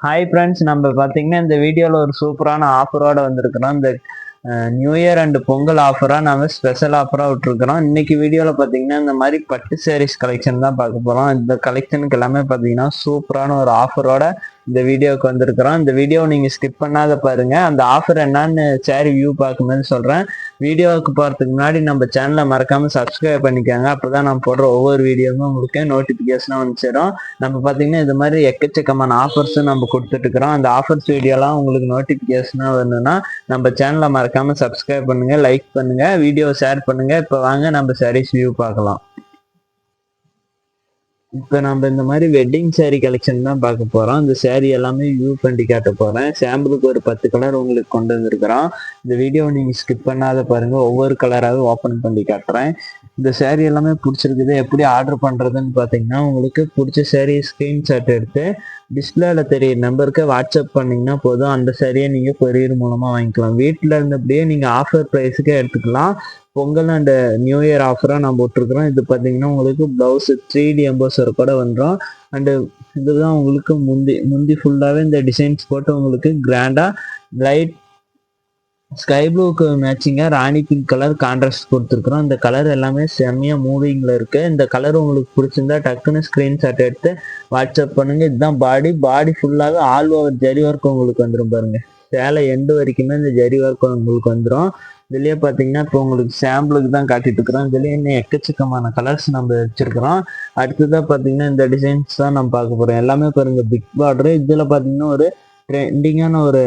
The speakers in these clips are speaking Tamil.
ஹாய் ஃப்ரெண்ட்ஸ், நம்ம பார்த்தீங்கன்னா இந்த வீடியோவில் ஒரு சூப்பரான ஆஃபரோட வந்திருக்கிறோம். இந்த நியூ இயர் அண்ட் பொங்கல் ஆஃபராக நம்ம ஸ்பெஷல் ஆஃபராக விட்டுருக்குறோம். இன்னைக்கு வீடியோவில் பார்த்தீங்கன்னா இந்த மாதிரி பட்டு சாரீஸ் கலெக்ஷன் தான் பார்க்க போகிறோம். இந்த கலெக்ஷனுக்கு எல்லாமே பார்த்தீங்கன்னா சூப்பரான ஒரு ஆஃபரோட இந்த வீடியோவுக்கு வந்திருக்கிறோம். இந்த வீடியோவை நீங்கள் ஸ்கிப் பண்ணாத பாருங்க. அந்த ஆஃபர் என்னன்னு சாரி வியூ பார்க்கும்போது சொல்கிறேன். வீடியோவுக்கு போகிறதுக்கு முன்னாடி நம்ம சேனலை மறக்காமல் சப்ஸ்கிரைப் பண்ணிக்கோங்க. அப்போ தான் நம்ம போடுற ஒவ்வொரு வீடியோவும் உங்களுக்கு நோட்டிஃபிகேஷனாக வந்து சேரும். நம்ம பார்த்தீங்கன்னா இது மாதிரி எக்கச்சக்கமான ஆஃபர்ஸும் நம்ம கொடுத்துட்டு இருக்கிறோம். அந்த ஆஃபர்ஸ் வீடியோலாம் உங்களுக்கு நோட்டிஃபிகேஷனாக வரணும்னா நம்ம சேனலை மறக்காமல் சப்ஸ்கிரைப் பண்ணுங்க, லைக் பண்ணுங்க, வீடியோ ஷேர் பண்ணுங்க. இப்போ வாங்க நம்ம சாரீஸ் வியூ பார்க்கலாம். இப்போ நம்ம இந்த மாதிரி வெட்டிங் சாரீ கலெக்ஷன் தான் பார்க்க போகிறோம். இந்த சாரீ எல்லாமே வியூ பண்ணி காட்ட போகிறேன். சாம்பிளுக்கு ஒரு 10 கலர் உங்களுக்கு கொண்டு வந்திருக்கிறோம். இந்த வீடியோவை நீங்கள் ஸ்கிப் பண்ணாத பாருங்கள். ஒவ்வொரு கலராகவே ஓப்பன் பண்ணி காட்டுறேன். இந்த சாரீ எல்லாமே பிடிச்சிருக்குது. எப்படி ஆர்டர் பண்ணுறதுன்னு பார்த்தீங்கன்னா, உங்களுக்கு பிடிச்ச சாரீ ஸ்க்ரீன்ஷாட் எடுத்து டிஸ்பிளேல தெரியுற நம்பருக்கு வாட்ஸ்அப் பண்ணிங்கன்னா போதும். அந்த சாரியை நீங்கள் கொரியர் மூலமாக வாங்கிக்கலாம். வீட்டில் இருந்தபடியே நீங்கள் ஆஃபர் ப்ரைஸுக்கே எடுத்துக்கலாம். பொங்கல் அண்ட் நியூ இயர் ஆஃபராக நம்ம விட்டுருக்குறோம். இது பார்த்தீங்கன்னா உங்களுக்கு ப்ளவுஸு 3D எம்போசர் கூட வந்துடும். அண்டு இதுதான் உங்களுக்கு முந்தி ஃபுல்லாகவே இந்த டிசைன்ஸ் போட்டு உங்களுக்கு கிராண்டாக லைட் ஸ்கை ப்ளூக்கு மேட்சிங்காக ராணி பிங்க் கலர் கான்ட்ராஸ்ட் கொடுத்துருக்குறோம். இந்த கலர் எல்லாமே செம்மையாக மூவிங்கில் இருக்குது. இந்த கலர் உங்களுக்கு பிடிச்சிருந்தா டக்குன்னு ஸ்க்ரீன்ஷாட் எடுத்து வாட்ஸ்அப் பண்ணுங்கள். இதுதான் பாடி ஃபுல்லாகவே ஆல் ஓவர் ஜரி ஒர்க் உங்களுக்கு வந்துடும் பாருங்க. சேலை எண்டு வரைக்குமே இந்த ஜரி ஒர்க் உங்களுக்கு வந்துடும். இதுலயே பார்த்தீங்கன்னா இப்போ உங்களுக்கு சாம்பிளுக்கு தான் காட்டிட்டு இருக்கிறோம். இதுலயே இன்னும் எக்கச்சக்கமான கலர்ஸ் நம்ம வச்சிருக்கிறோம். அடுத்ததான் பார்த்தீங்கன்னா இந்த டிசைன்ஸ் தான் நம்ம பார்க்க போகிறோம். எல்லாமே பாருங்க பிக் பார்டரு. இதில் பார்த்தீங்கன்னா ஒரு ட்ரெண்டிங்கான ஒரு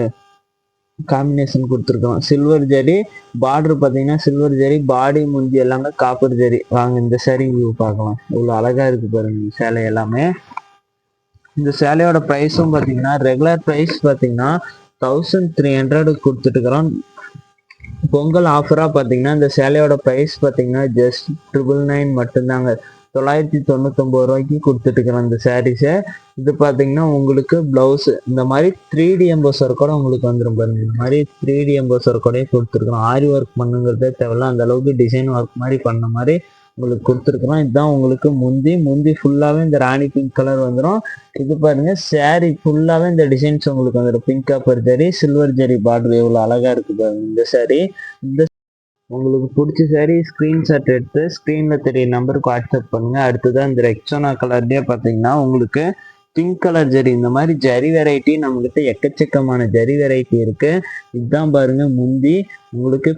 காம்பினேஷன் கொடுத்துருக்கோம். சில்வர் ஜரி பார்டர் பார்த்தீங்கன்னா சில்வர் ஜரி, பாடி முந்தி எல்லாமே காப்பர் ஜரி. வாங்க இந்த சாரி வியூ பார்க்கலாம். இவ்வளோ அழகா இருக்கு பாருங்க இந்த சேலை எல்லாமே. இந்த சேலையோட ப்ரைஸும் பார்த்தீங்கன்னா ரெகுலர் ப்ரைஸ் பார்த்தீங்கன்னா 1300 கொடுத்துட்டு இருக்கிறோம். பொங்கல் ஆஃபராக பார்த்தீங்கன்னா இந்த சேலையோட ப்ரைஸ் பார்த்தீங்கன்னா ஜஸ்ட் 999 மட்டும்தாங்க. 999 ரூபாய்க்கு கொடுத்துட்டு இருக்கிறோம் இந்த சாரீஸை. இது பார்த்தீங்கன்னா உங்களுக்கு ப்ளவுஸு இந்த மாதிரி 3D எம்போசர் கூட உங்களுக்கு வந்துடும் பாருங்க. இந்த மாதிரி 3D எம்போசர் கூட கொடுத்துருக்குறோம். ஆரி ஒர்க் பண்ணுங்கிறதே தேவையில்ல, அந்த அளவுக்கு டிசைன் ஒர்க் மாதிரி பண்ண மாதிரி உங்களுக்கு கொடுத்துருக்குறோம். இதுதான் உங்களுக்கு முந்தி ஃபுல்லாகவே இந்த ராணி பிங்க் கலர் வந்துடும். இது பாருங்க சாரி ஃபுல்லாகவே இந்த டிசைன்ஸ் உங்களுக்கு வந்துடும். Pink copper zari, silver zari border எவ்வளோ அழகா இருக்கு பாருங்க இந்த சாரி. இந்த உங்களுக்கு பிடிச்ச சாரி ஸ்க்ரீன்ஷாட் எடுத்து ஸ்க்ரீனில் தெரிய நம்பருக்கு வாட்ஸ்அப் பண்ணுங்க. அடுத்ததான் இந்த ரெக்ஸோனா கலர்லேயே பார்த்தீங்கன்னா உங்களுக்கு பிங்க் கலர் ஜரி, இந்த மாதிரி ஜரி வெரைட்டி நம்மகிட்ட எக்கச்சக்கமான ஜரி வெரைட்டி இருக்கு. இதுதான் பாருங்க முந்தி உங்களுக்கு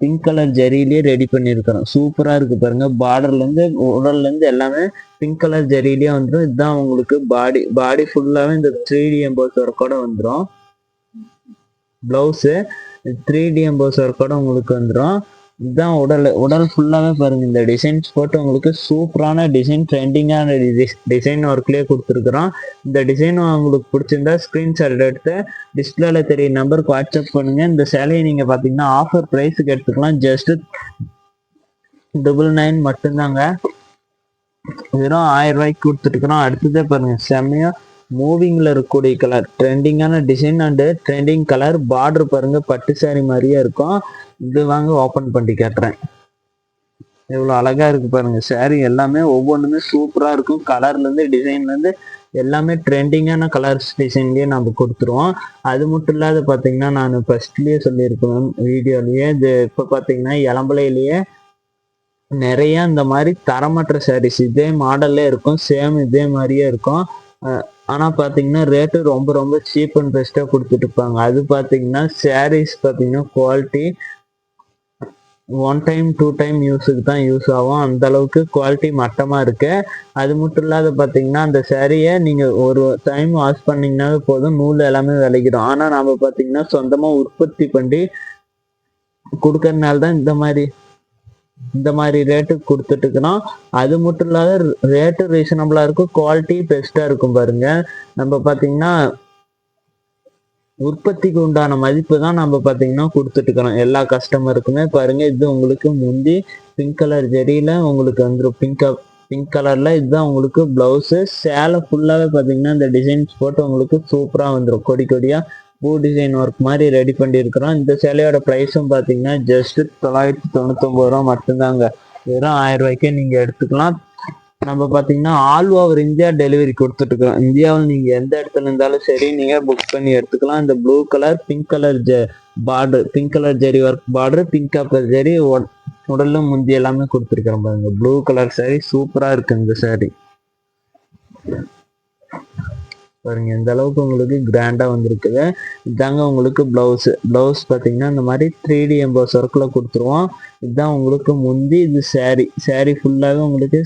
பிங்க் கலர் ஜரியிலேயே ரெடி பண்ணியிருக்கிறோம். சூப்பராக இருக்கு பாருங்க. பார்டர்லேருந்து உடல்லேருந்து எல்லாமே பிங்க் கலர் ஜரியிலேயே வந்துடும். இதுதான் உங்களுக்கு பாடி ஃபுல்லாகவே இந்த 3D எம்போஸ் ஒர்க்கோட வந்துடும். ப்ளவுஸு 3D எம்போஸ் ஒர்க்கோட உங்களுக்கு வந்துடும். இதுதான் உடல் ஃபுல்லாகவே பாருங்க இந்த டிசைன்ஸ் போட்டு உங்களுக்கு சூப்பரான டிசைன், ட்ரெண்டிங்கான டிசைன் ஒர்க்லேயே கொடுத்துருக்குறோம். இந்த டிசைன் உங்களுக்கு பிடிச்சிருந்தா ஸ்க்ரீன்ஷாட் எடுத்து டிஸ்பிளேல தெரிய நம்பருக்கு வாட்ஸ்அப் பண்ணுங்க. இந்த சேலையை நீங்க பார்த்தீங்கன்னா ஆஃபர் ப்ரைஸுக்கு எடுத்துக்கலாம். ஜஸ்ட் 999 மட்டும்தாங்க. வெறும் 1000 ரூபாய்க்கு கொடுத்துருக்குறோம். அடுத்ததே பாருங்க செம்மையா மூவிங்ல இருக்கக்கூடிய கலர், ட்ரெண்டிங்கான design and trending colour. Border பாருங்க பட்டு சாரி மாதிரியே இருக்கும். இது வாங்க ஓப்பன் பண்ணி காட்டுறேன். எவ்வளோ அழகா இருக்கு பாருங்க. சாரி எல்லாமே ஒவ்வொன்றுமே சூப்பராக இருக்கும். கலர்லேருந்து டிசைன்லேருந்து எல்லாமே ட்ரெண்டிங்கான கலர்ஸ் டிசைன்லேயே நம்ம கொடுத்துருவோம். அது மட்டும் இல்லாத பார்த்தீங்கன்னா நான் ஃபர்ஸ்ட்லேயே சொல்லியிருக்கேன் வீடியோலேயே, இது இப்போ பார்த்தீங்கன்னா இளம்பலையிலேயே நிறைய இந்த மாதிரி தரமற்ற சாரீஸ் இதே மாடல்லே இருக்கும். சேம் இதே மாதிரியே இருக்கும். ஆனால் பார்த்தீங்கன்னா ரேட்டு ரொம்ப ரொம்ப சீப் அண்ட் பெஸ்ட்டாக கொடுத்துட்டு இருப்பாங்க. அது பார்த்தீங்கன்னா சாரீஸ் பார்த்தீங்கன்னா குவாலிட்டி 1 டைம் 2 டைம் யூஸுக்கு தான் யூஸ் ஆகும். அந்த அளவுக்கு குவாலிட்டி மட்டமாக இருக்கு. அது மட்டும் இல்லாத பார்த்தீங்கன்னா அந்த சாரியை நீங்கள் ஒரு டைம் வாஷ் பண்ணிங்கன்னாவே போதும், நூல் எல்லாமே விளைக்கிடும். ஆனால் நம்ம பார்த்தீங்கன்னா சொந்தமாக உற்பத்தி பண்ணி கொடுக்கறதுனால தான் இந்த மாதிரி ரேட்டுக்கு கொடுத்துட்டு இருக்கிறோம். அது மட்டும் இல்லாத ரேட்டு ரீசனபிளா இருக்கும், குவாலிட்டி பெஸ்டா இருக்கும் பாருங்க. நம்ம பாத்தீங்கன்னா உற்பத்திக்கு உண்டான மதிப்பு தான் நம்ம பாத்தீங்கன்னா கொடுத்துட்டு இருக்கிறோம் எல்லா கஸ்டமருக்குமே. பாருங்க இது உங்களுக்கு முந்தி பிங்க் கலர் ஜெரியில உங்களுக்கு வந்துடும். பிங்க் கலர்ல இதுதான் உங்களுக்கு பிளவுஸ். சேலை ஃபுல்லாவே பாத்தீங்கன்னா இந்த டிசைன்ஸ் போட்டு உங்களுக்கு சூப்பரா வந்துடும். கொடியா பூ டிசைன் ஒர்க் மாதிரி ரெடி பண்ணியிருக்கிறோம். இந்த சேலையோட ப்ரைஸும் பார்த்தீங்கன்னா ஜஸ்ட் 999 ரூபா மட்டும்தாங்க. வெறும் 1000 ரூபாய்க்கே நீங்கள் எடுத்துக்கலாம். நம்ம பாத்தீங்கன்னா ஆல் ஓவர் இந்தியா டெலிவரி கொடுத்துட்டு இருக்கோம். இந்தியாவில் நீங்க எந்த இடத்துல இருந்தாலும் சரி நீங்க புக் பண்ணி எடுத்துக்கலாம். இந்த blue colour pink colour border, pink colour zari work border, pink colour zari உடலும் முந்தி எல்லாமே கொடுத்துருக்கிறோம் பாருங்க. ப்ளூ கலர் சாரி சூப்பரா இருக்கு இந்த சாரி பாருங்க. இந்த அளவுக்கு உங்களுக்கு கிராண்டா வந்திருக்குது. இதாங்க உங்களுக்கு பிளவுஸ் பாத்தீங்கன்னா இந்த மாதிரி 3D எம்போஸ் ஒர்க்ல கொடுத்துருவோம். இதுதான் உங்களுக்கு முந்தி. இது சாரி ஃபுல்லாவே உங்களுக்கு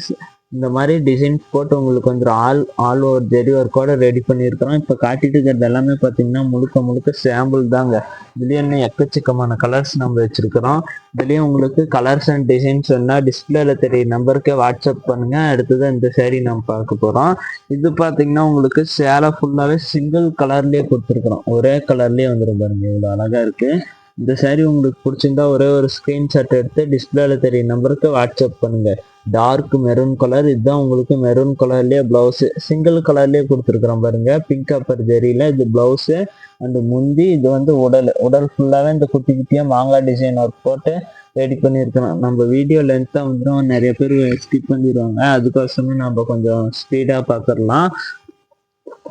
இந்த மாதிரி டிசைன்ஸ் போட்டு உங்களுக்கு வந்துடும். ஆல் ஓவர் ஜெரி ஒர்க்கோட ரெடி பண்ணியிருக்கிறோம். இப்போ காட்டிட்டு இருக்கிறது எல்லாமே பார்த்தீங்கன்னா முழுக்க சாம்பிள் தாங்க. இதுலேயே இன்னும் எக்கச்சக்கமான கலர்ஸ் நம்ம வச்சிருக்கிறோம். இதுலேயும் உங்களுக்கு கலர்ஸ் அண்ட் டிசைன்ஸ் வேணா டிஸ்பிளேல தெரிய நம்பருக்கு வாட்ஸ்அப் பண்ணுங்க. அடுத்ததான் இந்த சாரி நம்ம பார்க்க போகிறோம். இது பார்த்தீங்கன்னா உங்களுக்கு சேலை ஃபுல்லாகவே சிங்கிள் கலர்லேயே கொடுத்துருக்குறோம். ஒரே கலர்லேயே வந்துடும் பாருங்க. இவ்வளோ அழகா இருக்கு. இந்த சாரி உங்களுக்கு பிடிச்சிருந்தா ஒரே ஒரு ஸ்கிரீன்ஷாட் எடுத்து டிஸ்பிளேல தெரிய நம்பருக்கு வாட்ஸ்அப் பண்ணுங்க. Dark maroon colour. இதுதான் உங்களுக்கு மெரூன் கலர்லயே பிளவுஸ் சிங்கிள் கலர்லயே கொடுத்துருக்குறோம் பாருங்க. பிங்க் அப்பர் ஜெரியில இது பிளவுஸ் அண்ட் முந்தி. இது வந்து உடல் ஃபுல்லாவே இந்த குட்டி குட்டியா மாங்காய் டிசைன் ஒர்க் போட்டு ரெடி பண்ணியிருக்கிறோம். நம்ம வீடியோ லென்த்தா வந்துடும், நிறைய பேர் ஸ்கிப் பண்ணிடுவாங்க. அதுக்கோசமே நம்ம கொஞ்சம் ஸ்பீடா பார்த்துடலாம்.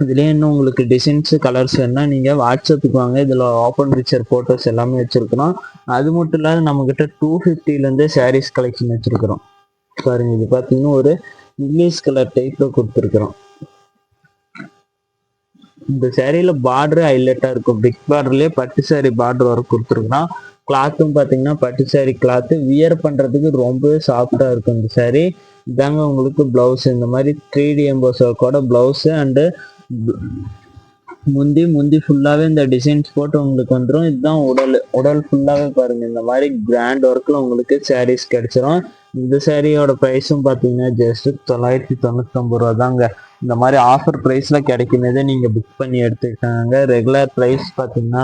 இதுலேயே இன்னும் உங்களுக்கு டிசைன்ஸ் கலர்ஸ் வேணா நீங்க வாட்ஸ்அப்புக்கு வாங்க. இதுல ஓப்பன் பிக்சர் போட்டோஸ் எல்லாமே வச்சிருக்கிறோம். அது மட்டும் இல்லாத நம்ம கிட்ட 250 சாரீஸ் கலெக்ஷன் வச்சிருக்கிறோம் பாருங்க. இது பாத்தீங்கன்னா ஒரு இங்கிலீஷ் கலர் டைப்ல கொடுத்துருக்கிறோம். இந்த சேரீல பார்டர் ஹைலைட்டா இருக்கும். பிக் பார்டர்லயே பட்டு சாரி பார்டர் ஒர்க் கொடுத்துருக்கோம். கிளாத்தும் பாத்தீங்கன்னா பட்டு சாரி கிளாத். வியர் பண்றதுக்கு ரொம்பவே சாஃப்டா இருக்கும் இந்த சாரி. இதாங்க உங்களுக்கு பிளவுஸ். இந்த மாதிரி 3D எம்போஸ் ஒர்க்கோட பிளவுஸ் அண்டு முந்தி ஃபுல்லாவே இந்த டிசைன்ஸ் போட்டு உங்களுக்கு வந்துடும். இதுதான் உடல் ஃபுல்லாவே பாருங்க. இந்த மாதிரி கிராண்ட் ஒர்க்ல உங்களுக்கு சாரீஸ் கிடைச்சிரும். இந்த சாரியோட ப்ரைஸும் பார்த்தீங்கன்னா ஜஸ்ட் 999 ரூபா தாங்க. இந்த மாதிரி ஆஃபர் ப்ரைஸ்ல கிடைக்கிறதே நீங்க புக் பண்ணி எடுத்துக்கிட்டாங்க. ரெகுலர் ப்ரைஸ் பார்த்தீங்கன்னா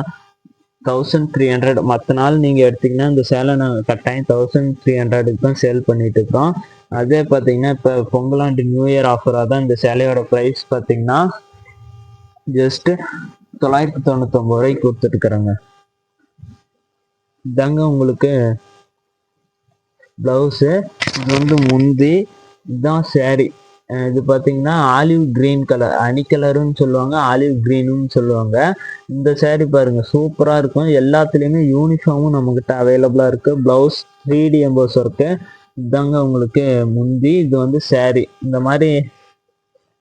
1300. மற்ற நாள் நீங்க எடுத்தீங்கன்னா இந்த சேலை நாங்கள் கட்டாயம் 1300க்கு தான் சேல் பண்ணிட்டு இருக்கோம். அதே பார்த்தீங்கன்னா இப்போ பொங்கல் அண்ட் நியூ இயர் ஆஃபராக தான் இந்த சேலையோட ப்ரைஸ் பார்த்தீங்கன்னா ஜஸ்ட் 999 ரூபாய்க்கு கொடுத்துட்டு இருக்கிறாங்க. இதாங்க உங்களுக்கு பிளவுஸு. இது வந்து முந்தி. இதுதான் சாரி. இது பார்த்தீங்கன்னா ஆலிவ் கிரீன் கலர், அணி கலருன்னு சொல்லுவாங்க, ஆலிவ் கிரீனுன்னு சொல்லுவாங்க. இந்த சாரி பாருங்க சூப்பரா இருக்கும். எல்லாத்துலேயுமே யூனிஃபார்மும் நம்மகிட்ட அவைலபிளா இருக்கு. Blouse 3D EMBOSS work. இதாங்க உங்களுக்கு முந்தி. இது வந்து சாரி. இந்த மாதிரி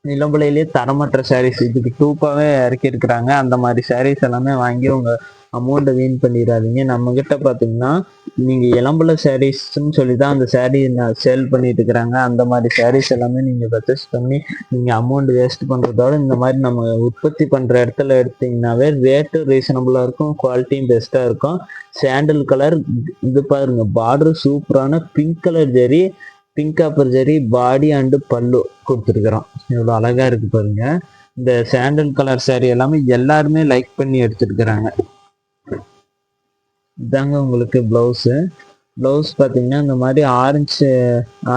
நிலம்பலையிலேயே தரமற்ற சாரீஸ் இதுக்கு டூப்பாவே இறக்கி இருக்கிறாங்க. அந்த மாதிரி சாரீஸ் எல்லாமே வாங்கி உங்க அமௌண்ட்டை வீண் பண்ணிடாதீங்க. நம்ம கிட்ட பாத்தீங்கன்னா நீங்க இளம்பல சாரீஸ்ன்னு சொல்லிதான் அந்த சாரீ சேல் பண்ணிட்டு இருக்கிறாங்க. அந்த மாதிரி சாரீஸ் எல்லாமே நீங்க பர்ச்சேஸ் பண்ணி நீங்க அமௌண்ட் வேஸ்ட் பண்றதோட இந்த மாதிரி நம்ம உற்பத்தி பண்ற இடத்துல எடுத்தீங்கன்னாவே ரேட்டு ரீசனபிளா இருக்கும், குவாலிட்டியும் பெஸ்டா இருக்கும். Sandal colour. இது பாருங்க பார்டர் சூப்பரான pink colour zari, pink copper zari body and pallu கொடுத்துருக்குறோம். இவ்வளோ அழகா இருக்கு பாருங்க. இந்த சாண்டல் கலர் சாரி எல்லாமே எல்லாருமே லைக் பண்ணி எடுத்துருக்குறாங்க. இதாங்க உங்களுக்கு பிளவுஸ் பார்த்தீங்கன்னா இந்த மாதிரி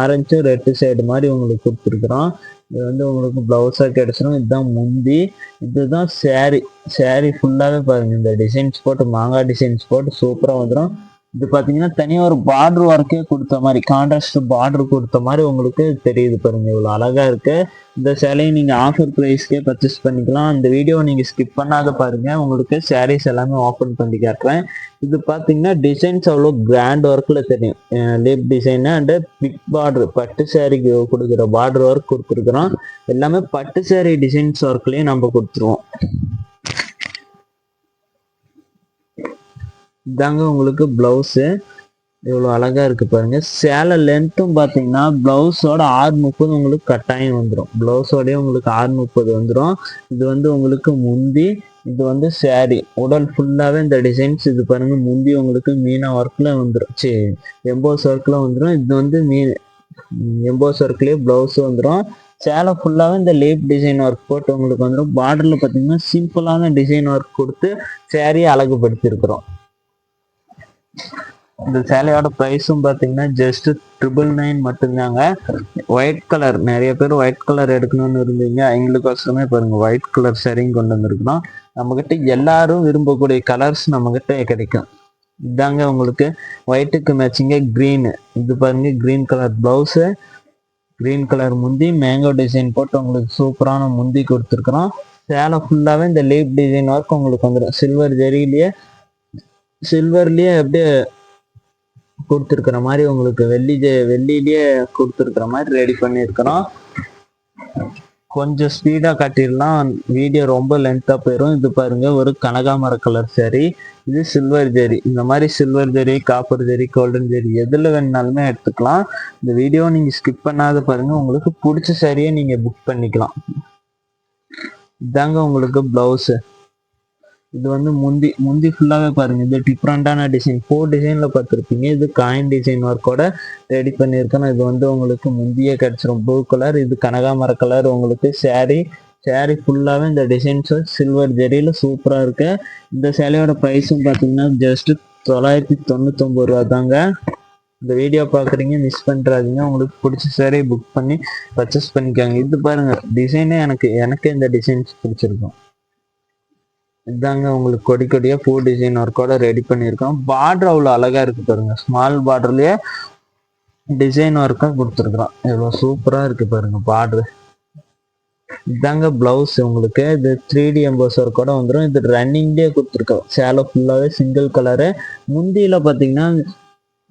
ஆரஞ்சு ரெட்டு சைடு மாதிரி உங்களுக்கு கொடுத்துருக்குறோம். இது வந்து உங்களுக்கு பிளவுஸா கிடைச்சிடும். இதுதான் முந்தி. இதுதான் சாரி ஃபுல்லாவே பாருங்க. இந்த டிசைன்ஸ் போட்டு மாங்காய் டிசைன்ஸ் போட்டு சூப்பரா வந்துடும். இது பாத்தீங்கன்னா தனியா ஒரு பார்டர் ஒர்க்கே கொடுத்த மாதிரி, கான்ட்ராஸ்ட் பார்டர் கொடுத்த மாதிரி உங்களுக்கு தெரியுது பாருங்க. இவ்வளவு அழகா இருக்கு. இந்த சேலையை நீங்க ஆஃபர் ப்ரைஸ்க்கே பர்ச்சேஸ் பண்ணிக்கலாம். அந்த வீடியோவை நீங்க ஸ்கிப் பண்ணாத பாருங்க. உங்களுக்கு சாரீஸ் எல்லாமே ஓப்பன் பண்ணி காட்டுறேன். இது பாத்தீங்கன்னா டிசைன்ஸ் அவ்வளோ கிராண்ட் ஒர்க்ல தெரியும். Lip design and big border, பட்டு சாரிக்கு கொடுக்குற பார்டர் ஒர்க் கொடுத்துருக்குறோம். எல்லாமே பட்டு சாரி டிசைன்ஸ் ஒர்க்லயும் நம்ம கொடுத்துருவோம். இதாங்க உங்களுக்கு பிளவுஸு. இவ்வளோ அழகா இருக்கு பாருங்க. சேலை லென்த்தும் பார்த்தீங்கன்னா பிளவுஸோட 630 உங்களுக்கு கட்டாயம் வந்துடும். பிளவுஸோடய உங்களுக்கு 630 வந்துடும். இது வந்து உங்களுக்கு முந்தி. இது வந்து சாரி. உடல் ஃபுல்லாவே இந்த டிசைன்ஸ். இது பாருங்க முந்தி உங்களுக்கு மீனா ஒர்க்ல வந்துடும். சரி, எம்போஸ் ஒர்க்ல வந்துடும். இது வந்து எம்போஸ் ஒர்க்லயே பிளவுஸ் வந்துடும். சேலை ஃபுல்லாவே இந்த லேப் டிசைன் ஒர்க் போட்டு உங்களுக்கு வந்துடும். பார்டர்ல பார்த்தீங்கன்னா சிம்பிளான டிசைன் ஒர்க் கொடுத்து சாரியை அழகுபடுத்தி. இந்த சேலையோட ப்ரைஸும் பார்த்தீங்கன்னா ஜஸ்ட் 999 மட்டும்தாங்க. ஒயிட் கலர், நிறைய பேர் ஒயிட் கலர் எடுக்கணும்னு இருந்தீங்க. எங்களுக்கோசமே பாருங்க ஒயிட் கலர் சரிங்க கொண்டு வந்திருக்கணும். நம்மகிட்ட எல்லாரும் விரும்பக்கூடிய கலர்ஸ் நம்மகிட்ட கிடைக்கும். இதாங்க உங்களுக்கு ஒயிட்டுக்கு மேட்சிங்க கிரீன். இது பாருங்க green colour blouse. Green colour முந்தி மேங்கோ டிசைன் போட்டு உங்களுக்கு சூப்பரான முந்தி கொடுத்துருக்குறோம். சேலை ஃபுல்லாகவே இந்த லீப் டிசைன் ஒர்க் உங்களுக்கு வந்துடும். சில்வர்லேயே அப்படியே கொடுத்துருக்குற மாதிரி உங்களுக்கு வெள்ளியிலேயே கொடுத்துருக்குற மாதிரி ரெடி பண்ணியிருக்கிறோம். கொஞ்சம் ஸ்பீடாக காட்டிடலாம், வீடியோ ரொம்ப லென்த்தாக போயிடும். இது பாருங்க, ஒரு கனகாமர கலர் சாரி. இது சில்வர் ஜெரி. இந்த மாதிரி சில்வர் ஜெரி, காப்பர் ஜெரி, கோல்டன் ஜெரி எதில் வேணுனாலுமே எடுத்துக்கலாம். இந்த வீடியோ நீங்கள் ஸ்கிப் பண்ணாத பாருங்க, உங்களுக்கு பிடிச்ச சாரியை நீங்கள் புக் பண்ணிக்கலாம். இதாங்க உங்களுக்கு பிளவுஸு. இது வந்து முந்தி ஃபுல்லாகவே பாருங்க, இது டிஃப்ரெண்டான டிசைன் 4 டிசைனில் பார்த்துருப்பீங்க. இது காயின் டிசைன் ஒர்க்கோட ரெடி பண்ணியிருக்கேன். இது வந்து உங்களுக்கு முந்தியே கிடச்சிரும் ப்ளூ கலர். இது கனகாமர கலர். உங்களுக்கு சேரீ ஃபுல்லாகவே இந்த டிசைன்ஸ் சில்வர் ஜெரியில் சூப்பராக இருக்கு. இந்த சேலையோட ப்ரைஸும் பார்த்தீங்கன்னா ஜஸ்ட் 999 ரூபா தாங்க. இந்த வீடியோ பார்க்குறீங்க, மிஸ் பண்ணுறாதீங்க. உங்களுக்கு பிடிச்ச சேரீ புக் பண்ணி பர்ச்சேஸ் பண்ணிக்காங்க. இது பாருங்க, டிசைனே எனக்கு இந்த டிசைன்ஸ் பிடிச்சிருக்கும். இதாங்க உங்களுக்கு கொடியா பூ டிசைன் ஒர்க்கோட ரெடி பண்ணியிருக்கோம். பார்டர் அவ்வளோ அழகா இருக்கு பாருங்க, ஸ்மால் பார்டர்லயே டிசைன் ஒர்க்கா கொடுத்துருக்குறோம். எவ்வளோ சூப்பரா இருக்கு பாருங்க பார்டர். இதாங்க பிளவுஸ். உங்களுக்கு இது 3D எம்போஸ் ஒர்க்கோட வந்துடும். இது ரன்னிங்லேயே கொடுத்துருக்கோம். சேலை ஃபுல்லாவே சிங்கிள் கலரு. முந்தியில பார்த்தீங்கன்னா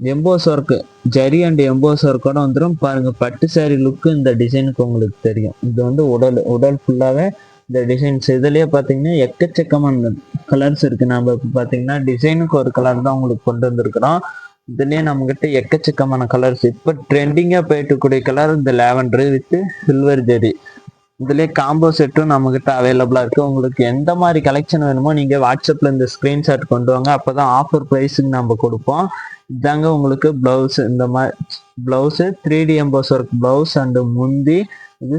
emboss work, zari and emboss ஒர்க்கோட வந்துடும். பாருங்க, பட்டு சாரி லுக்கு இந்த டிசைனுக்கு உங்களுக்கு தெரியும். இது வந்து உடல் ஃபுல்லாவே இந்த டிசைன்ஸ். இதுலயே பாத்தீங்கன்னா எக்கச்சக்கமான கலர்ஸ் இருக்கு. நம்ம பாத்தீங்கன்னா டிசைனுக்கு ஒரு கலர் தான் உங்களுக்கு கொண்டு வந்திருக்கிறோம். இதுலயே நம்ம கிட்ட எக்கச்சக்கமான கலர்ஸ். இப்ப ட்ரெண்டிங்கா போயிட்டு கூடிய கலர் இந்த லாவெண்டர் வித் சில்வர் ஜெரி. இதுலயே காம்போ செட்டும் நம்ம கிட்ட அவைலபிளா இருக்கு. உங்களுக்கு எந்த மாதிரி கலெக்ஷன் வேணுமோ நீங்க வாட்ஸ்அப்ல இந்த ஸ்கிரீன்ஷாட் கொண்டு வாங்க, அப்பதான் ஆஃபர் ப்ரைஸுக்கு நம்ம கொடுப்போம். இதாங்க உங்களுக்கு பிளவுஸ். இந்த மாதிரி blouse 3D EMBOSS work blouse and முந்தி. இது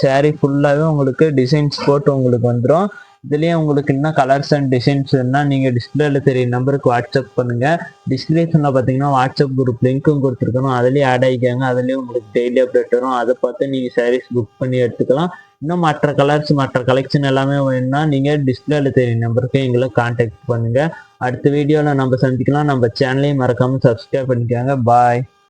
சாரி ஃபுல்லாகவே உங்களுக்கு டிசைன்ஸ் போட்டு உங்களுக்கு வந்துடும். இதுலேயே உங்களுக்கு இன்னும் கலர்ஸ் அண்ட் டிசைன்ஸ் வேணும்னா நீங்கள் டிஸ்பிளேல தெரிய நம்பருக்கு வாட்ஸ்அப் பண்ணுங்க. டிஸ்கிரிப்ஷனில் பார்த்தீங்கன்னா வாட்ஸ்அப் குரூப் லிங்க்கும் கொடுத்துருக்கணும், அதுலேயே ஆட் ஆகிக்காங்க. அதுலேயே உங்களுக்கு டெய்லி அப்டேட் வரும். அதை பார்த்து நீங்கள் சாரீஸ் புக் பண்ணி எடுத்துக்கலாம். இன்னும் மற்ற கலர்ஸ் மற்ற கலெக்ஷன் எல்லாமே வேணும்னா நீங்கள் டிஸ்பிளேல தெரிய நம்பருக்கு எங்களை கான்டாக்ட் பண்ணுங்க. அடுத்த வீடியோவில் நம்ம சந்திக்கலாம். நம்ம சேனலையும் மறக்காமல் சப்ஸ்கிரைப் பண்ணிக்கோங்க. பாய்.